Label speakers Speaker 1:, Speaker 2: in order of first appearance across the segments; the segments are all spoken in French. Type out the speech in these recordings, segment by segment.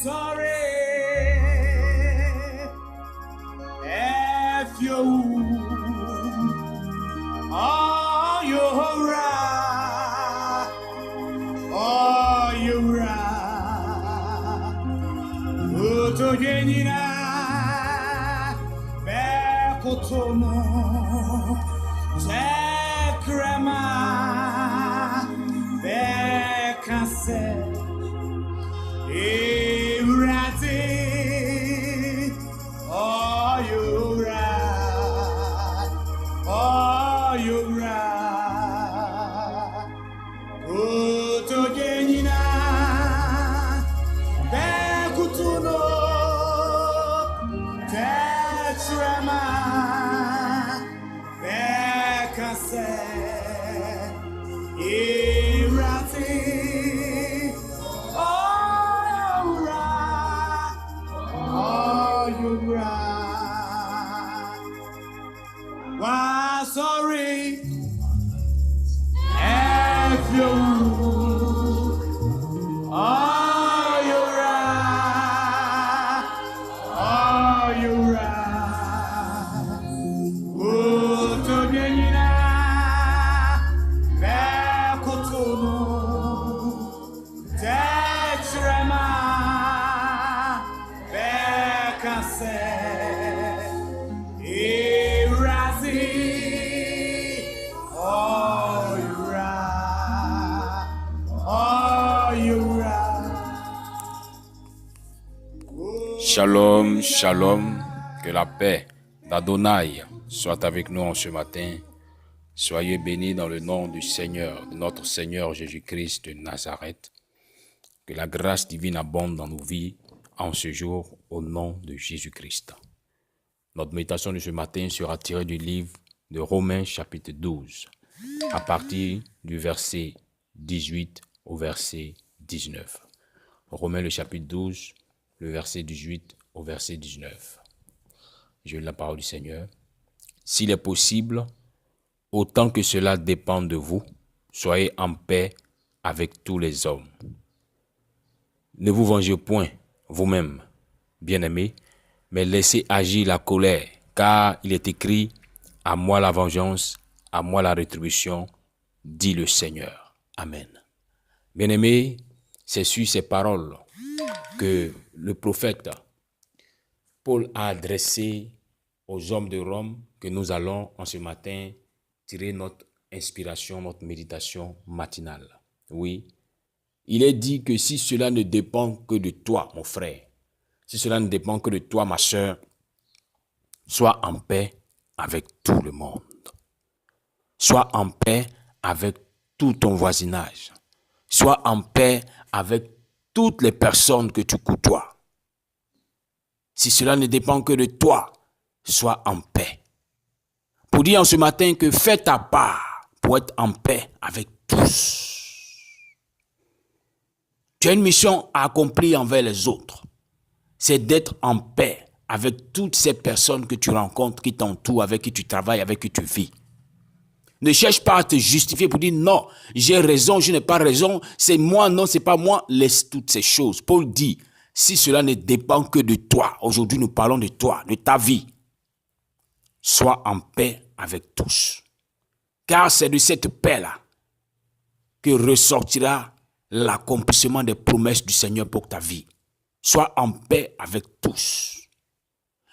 Speaker 1: sorry if you are you're right, oh you're right. Uto genina bekotono zekrema bekase. Irati, oh you're right, oh you're right. Uto genina, bekutuno, tetrema, bekase. Irati. Why sorry if you are you right, are you right? Uto genina bekotono tetrema bekase.
Speaker 2: Shalom, shalom, que la paix d'Adonai soit avec nous en ce matin. Soyez bénis dans le nom du Seigneur, de notre Seigneur Jésus-Christ de Nazareth. Que la grâce divine abonde dans nos vies en ce jour au nom de Jésus-Christ. Notre méditation de ce matin sera tirée du livre de Romains chapitre 12, à partir du verset 18 au verset 19. Romains le chapitre 12, le verset 18 au verset 19. Je lis la parole du Seigneur. S'il est possible, autant que cela dépend de vous, soyez en paix avec tous les hommes. Ne vous vengez point vous-même, bien-aimés, mais laissez agir la colère, car il est écrit « À moi la vengeance, à moi la rétribution, dit le Seigneur. » Amen. Bien-aimés, c'est sur ces paroles que le prophète Paul a adressé aux hommes de Rome que nous allons en ce matin tirer notre inspiration, notre méditation matinale. Oui, il est dit que si cela ne dépend que de toi, mon frère, si cela ne dépend que de toi, ma soeur, sois en paix avec tout le monde. Sois en paix avec tout ton voisinage. Sois en paix avec toutes les personnes que tu côtoies. Si cela ne dépend que de toi, sois en paix. Pour dire en ce matin que fais ta part pour être en paix avec tous. Tu as une mission à accomplir envers les autres. C'est d'être en paix avec toutes ces personnes que tu rencontres, qui t'entourent, avec qui tu travailles, avec qui tu vis. Ne cherche pas à te justifier pour dire non, j'ai raison, je n'ai pas raison, c'est moi, non, c'est pas moi. Laisse toutes ces choses. Paul dit, si cela ne dépend que de toi, aujourd'hui nous parlons de toi, de ta vie, sois en paix avec tous. Car c'est de cette paix-là que ressortira l'accomplissement des promesses du Seigneur pour ta vie. Sois en paix avec tous.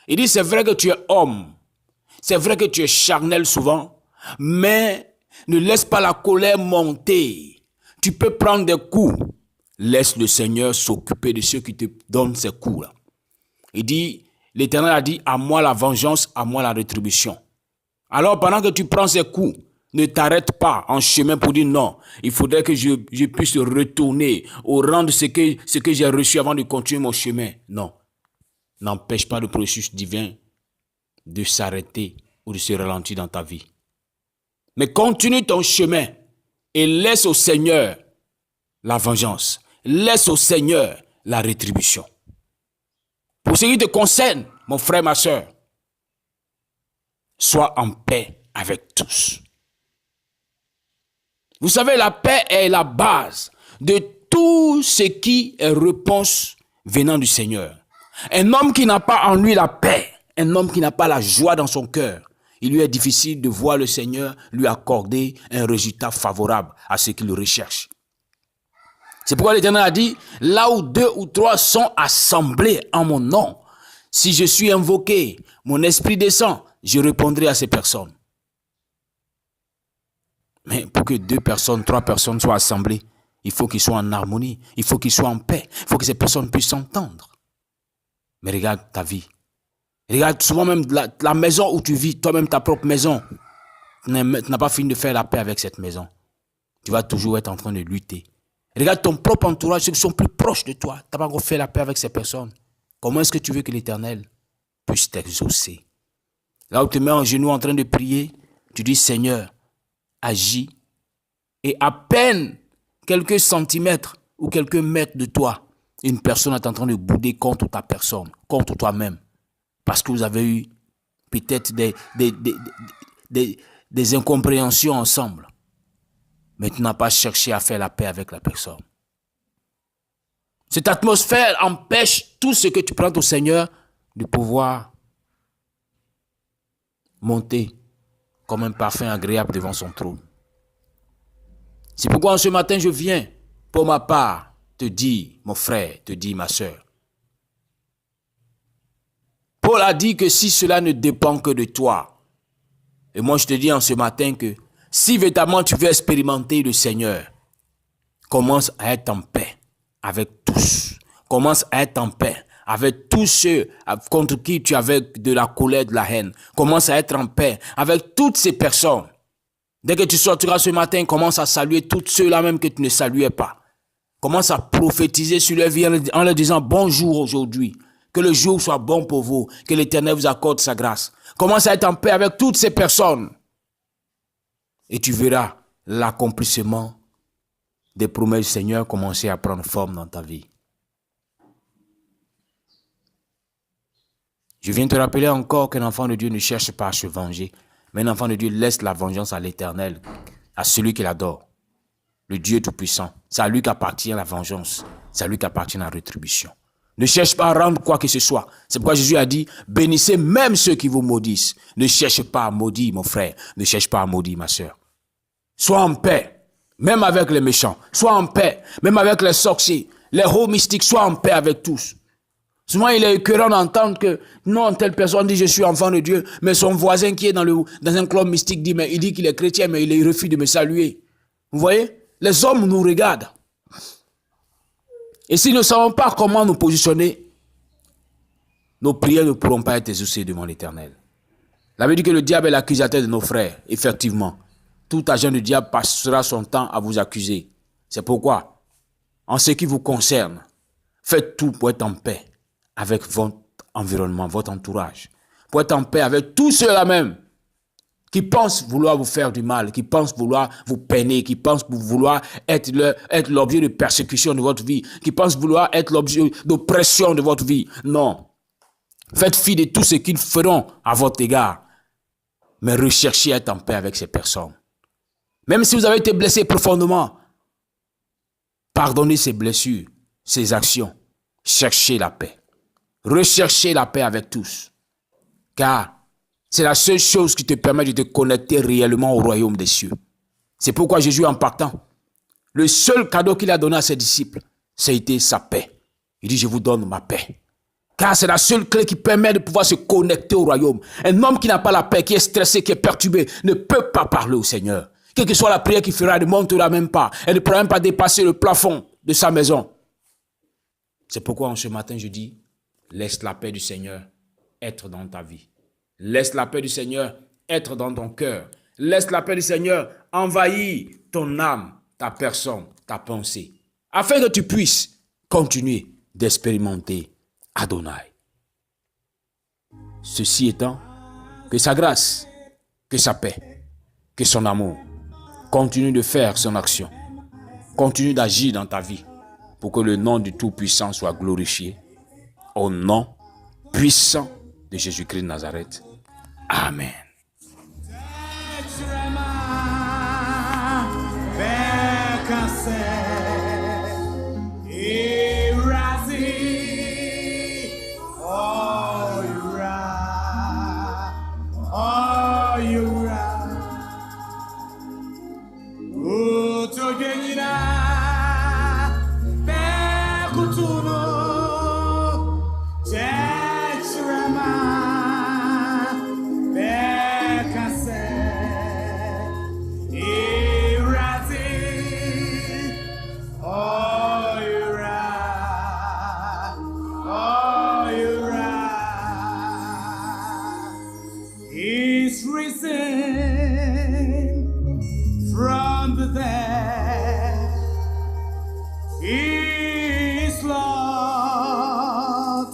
Speaker 2: Il dit, c'est vrai que tu es homme, c'est vrai que tu es charnel souvent, mais ne laisse pas la colère monter. Tu peux prendre des coups. Laisse le Seigneur s'occuper de ceux qui te donnent ces coups-là. Il dit, l'Éternel a dit, à moi la vengeance, à moi la rétribution. Alors pendant que tu prends ces coups, ne t'arrête pas en chemin pour dire non. Il faudrait que je puisse retourner au rang de ce que j'ai reçu avant de continuer mon chemin. Non. N'empêche pas le processus divin de s'arrêter ou de se ralentir dans ta vie. Mais continue ton chemin et laisse au Seigneur la vengeance. Laisse au Seigneur la rétribution. Pour ce qui te concerne, mon frère, ma soeur, sois en paix avec tous. Vous savez, la paix est la base de tout ce qui est réponse venant du Seigneur. Un homme qui n'a pas en lui la paix, un homme qui n'a pas la joie dans son cœur, il lui est difficile de voir le Seigneur lui accorder un résultat favorable à ce qu'il recherche. C'est pourquoi l'Éternel a dit, là où 2 ou 3 sont assemblés en mon nom, si je suis invoqué, mon esprit descend, je répondrai à ces personnes. Mais pour que 2 personnes, 3 personnes soient assemblées, il faut qu'ils soient en harmonie, il faut qu'ils soient en paix, il faut que ces personnes puissent s'entendre. Mais regarde ta vie. Regarde souvent même la maison où tu vis, toi-même ta propre maison. Tu n'as pas fini de faire la paix avec cette maison. Tu vas toujours être en train de lutter. Regarde ton propre entourage, ceux qui sont plus proches de toi. Tu n'as pas encore fait la paix avec ces personnes. Comment est-ce que tu veux que l'Éternel puisse t'exaucer? Là où tu te mets en genoux en train de prier, tu dis Seigneur, agis. Et à peine quelques centimètres ou quelques mètres de toi, une personne est en train de bouder contre ta personne, contre toi-même. Parce que vous avez eu peut-être des incompréhensions ensemble. Mais tu n'as pas cherché à faire la paix avec la personne. Cette atmosphère empêche tout ce que tu prends au Seigneur de pouvoir monter comme un parfum agréable devant son trône. C'est pourquoi en ce matin je viens pour ma part te dire, mon frère, te dire ma soeur. Paul a dit que si cela ne dépend que de toi, et moi je te dis en ce matin que si véritablement tu veux expérimenter le Seigneur, commence à être en paix avec tous. Commence à être en paix avec tous ceux contre qui tu avais de la colère, de la haine. Commence à être en paix avec toutes ces personnes. Dès que tu sortiras ce matin, commence à saluer tous ceux-là même que tu ne saluais pas. Commence à prophétiser sur leur vie en leur disant bonjour aujourd'hui. Que le jour soit bon pour vous. Que l'Éternel vous accorde sa grâce. Commence à être en paix avec toutes ces personnes. Et tu verras l'accomplissement des promesses du Seigneur commencer à prendre forme dans ta vie. Je viens te rappeler encore qu'un enfant de Dieu ne cherche pas à se venger. Mais un enfant de Dieu laisse la vengeance à l'Éternel, à celui qu'il adore. Le Dieu Tout-Puissant. C'est à lui qu'appartient la vengeance. C'est à lui qu'appartient la rétribution. Ne cherche pas à rendre quoi que ce soit. C'est pourquoi Jésus a dit, bénissez même ceux qui vous maudissent. Ne cherche pas à maudire, mon frère. Ne cherche pas à maudire, ma soeur. Sois en paix, même avec les méchants. Sois en paix, même avec les sorciers, les hauts mystiques. Sois en paix avec tous. Souvent, il est écœurant d'entendre que non, telle personne dit je suis enfant de Dieu, mais son voisin qui est dans un club mystique dit, mais il dit qu'il est chrétien, mais il refuse de me saluer. Vous voyez? Les hommes nous regardent. Et si nous ne savons pas comment nous positionner, nos prières ne pourront pas être exaucées devant l'Éternel. La Bible dit que le diable est l'accusateur de nos frères. Effectivement, tout agent du diable passera son temps à vous accuser. C'est pourquoi, en ce qui vous concerne, faites tout pour être en paix avec votre environnement, votre entourage. Pour être en paix avec tous ceux-là même qui pensent vouloir vous faire du mal, qui pensent vouloir vous peiner, qui pensent vouloir être l'objet de persécution de votre vie, qui pensent vouloir être l'objet d'oppression de votre vie. Non. Faites fi de tout ce qu'ils feront à votre égard. Mais recherchez à être en paix avec ces personnes. Même si vous avez été blessé profondément, pardonnez ces blessures, ces actions. Cherchez la paix. Recherchez la paix avec tous. Car c'est la seule chose qui te permet de te connecter réellement au royaume des cieux. C'est pourquoi Jésus, en partant, le seul cadeau qu'il a donné à ses disciples, c'était sa paix. Il dit, je vous donne ma paix. Car c'est la seule clé qui permet de pouvoir se connecter au royaume. Un homme qui n'a pas la paix, qui est stressé, qui est perturbé, ne peut pas parler au Seigneur. Quelle que soit la prière qu'il fera, elle ne montera même pas. Elle ne pourra même pas dépasser le plafond de sa maison. C'est pourquoi en ce matin, je dis, laisse la paix du Seigneur être dans ta vie. Laisse la paix du Seigneur être dans ton cœur. Laisse la paix du Seigneur envahir ton âme, ta personne, ta pensée. Afin que tu puisses continuer d'expérimenter Adonai. Ceci étant, que sa grâce, que sa paix, que son amour continue de faire son action. Continue d'agir dans ta vie pour que le nom du Tout-Puissant soit glorifié. Au nom puissant de Jésus-Christ de Nazareth. Amen.
Speaker 1: Bekase, Irazi. kutunu Tetrema Bekase Irati Oyura Oyura is risen from the dead. Is Lord,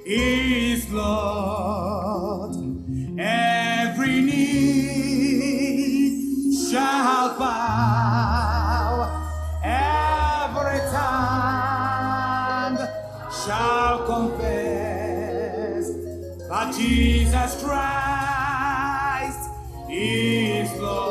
Speaker 1: is Lord. Every knee shall bow, every tongue shall confess that Jesus Christ is Lord.